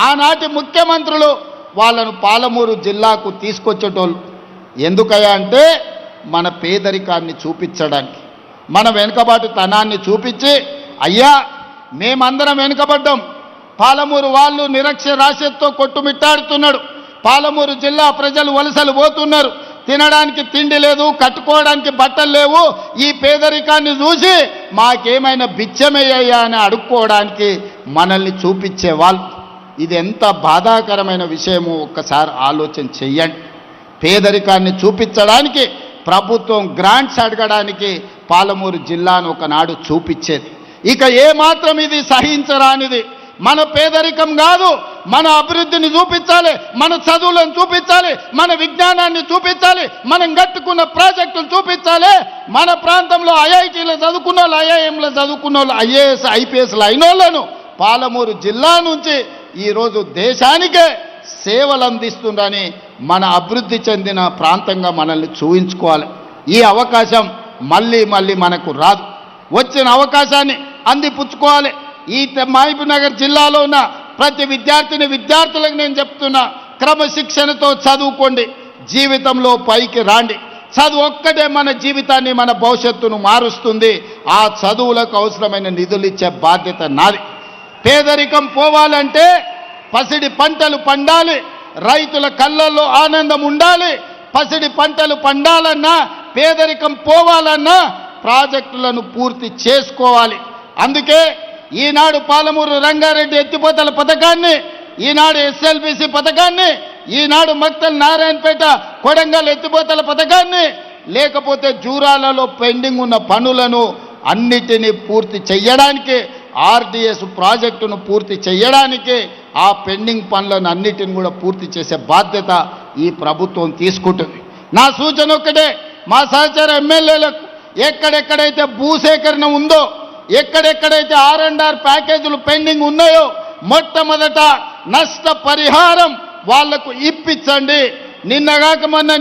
ఆనాటి ముఖ్యమంత్రులు వాళ్ళను పాలమూరు జిల్లాకు తీసుకొచ్చేటోళ్ళు. ఎందుకయ్యా అంటే మన పేదరికాన్ని చూపించడానికి, మన వెనుకబాటుతనాన్ని చూపించి, అయ్యా మేమందరం వెనుకబడ్డాం, పాలమూరు వాళ్ళు నిరక్షరాస్యతతో కొట్టుమిట్టాడుతున్నాడు, పాలమూరు జిల్లా ప్రజలు వలసలు పోతున్నారు, తినడానికి తిండి లేదు, కట్టుకోవడానికి బట్టలు లేవు, ఈ పేదరికాన్ని చూసి మాకేమైనా బిచ్చమయ్యా అని అడుక్కోవడానికి మనల్ని చూపించేవాళ్ళు. ఇది ఎంత బాధాకరమైన విషయమో ఒక్కసారి ఆలోచన చెయ్యండి. పేదరికాన్ని చూపించడానికి ప్రభుత్వం గ్రాంట్స్ అడగడానికి పాలమూరు జిల్లాను ఒకనాడు చూపించేది. ఇక ఏమాత్రం ఇది సహించరానిది. మన పేదరికం కాదు, మన అభివృద్ధిని చూపించాలి, మన చదువులను చూపించాలి, మన విజ్ఞానాన్ని చూపించాలి, మనం కట్టుకున్న ప్రాజెక్టులు చూపించాలి. మన ప్రాంతంలో ఐఐటీలో చదువుకున్న వాళ్ళు, ఐఐఎంలో చదువుకున్న వాళ్ళు, ఐఏఎస్ ఐపీఎస్లు అయిన వాళ్ళను పాలమూరు జిల్లా నుంచి ఈరోజు దేశానికే సేవలు అందిస్తుందని మన అభివృద్ధి చెందిన ప్రాంతంగా మనల్ని చూపించుకోవాలి. ఈ అవకాశం మళ్ళీ మళ్ళీ మనకు రాదు. వచ్చిన అవకాశాన్ని అందిపుచ్చుకోవాలి. ఈ మహబూబ్నగర్ జిల్లాలో ఉన్న ప్రతి విద్యార్థులకు నేను చెప్తున్నా, క్రమశిక్షణతో చదువుకోండి, జీవితంలో పైకి రాండి. చదువు ఒక్కటే మన జీవితాన్ని, మన భవిష్యత్తును మారుస్తుంది. ఆ చదువులకు అవసరమైన నిధులు ఇచ్చే బాధ్యత నాది. పేదరికం పోవాలంటే పసిడి పంటలు పండాలి, రైతుల కళ్ళల్లో ఆనందం ఉండాలి. పసిడి పంటలు పండాలన్నా, పేదరికం పోవాలన్నా ప్రాజెక్టులను పూర్తి చేసుకోవాలి. అందుకే ఈనాడు పాలమూరు రంగారెడ్డి ఎత్తిపోతల పథకాన్ని, ఈనాడు ఎస్ఎల్బిసి పథకాన్ని, ఈనాడు మక్తల్ నారాయణపేట కొడంగల్ ఎత్తిపోతల పథకాన్ని, లేకపోతే జూరాలలో పెండింగ్ ఉన్న పనులను అన్నిటినీ పూర్తి చేయడానికి, ఆర్డిఎస్ ప్రాజెక్టును పూర్తి చేయడానికి, ఆ పెండింగ్ పనులను అన్నిటిని కూడా పూర్తి చేసే బాధ్యత ఈ ప్రభుత్వం తీసుకుంటుంది. నా సూచన ఒక్కటే, మా సహచర ఎమ్మెల్యేలకు ఎక్కడెక్కడైతే భూసేకరణ ఉందో, ఎక్కడెక్కడైతే R&R ప్యాకేజీలు పెండింగ్ ఉన్నాయో, మొట్టమొదట నష్ట పరిహారం వాళ్లకు ఇప్పించండి. నిన్నగాక మొన్న